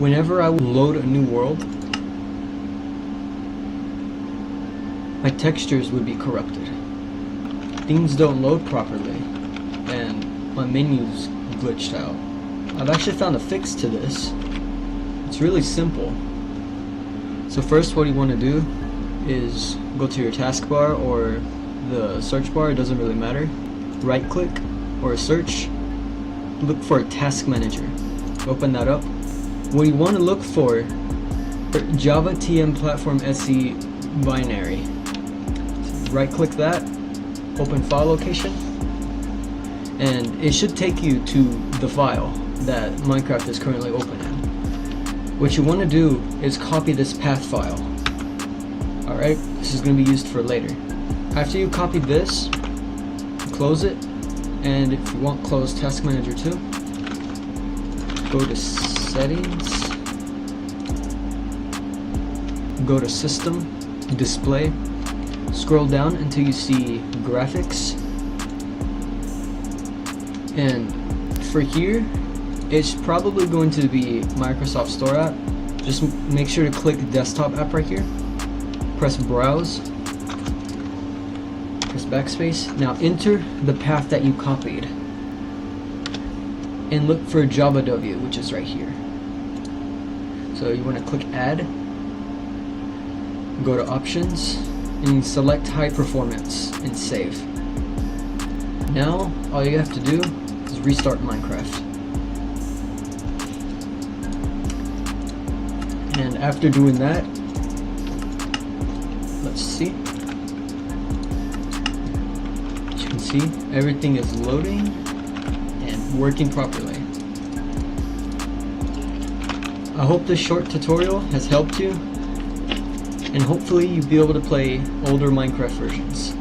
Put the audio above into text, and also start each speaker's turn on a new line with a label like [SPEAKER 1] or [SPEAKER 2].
[SPEAKER 1] whenever I load a new world, my textures would be corrupted. Things don't load properly, and my menu's glitched out. I've actually found a fix to this. It's really simple. So first, what you want to do is go to your taskbar or the search bar, it doesn't really matter. Right click or search, look for a task manager. Open that up. What you want to look for Java TM Platform SE binary. Right click that, open file location, and it should take you to the file that Minecraft is currently open in. What you want to do is copy this path file. Alright, this is going to be used for later. After you copy this, close it, and if you want, close Task Manager too. Go to Settings, go to System, Display, scroll down until you see Graphics, and for here, it's probably going to be Microsoft Store app. Just make sure to click Desktop app right here, press Browse, press backspace. Now enter the path that you copied and look for JavaW, which is right here. So you want to click Add, go to Options, and select High Performance and save. Now all you have to do is restart Minecraft. And after doing that, let's see. As you can see, everything is loading and working properly. I hope this short tutorial has helped you, and hopefully you'll be able to play older Minecraft versions.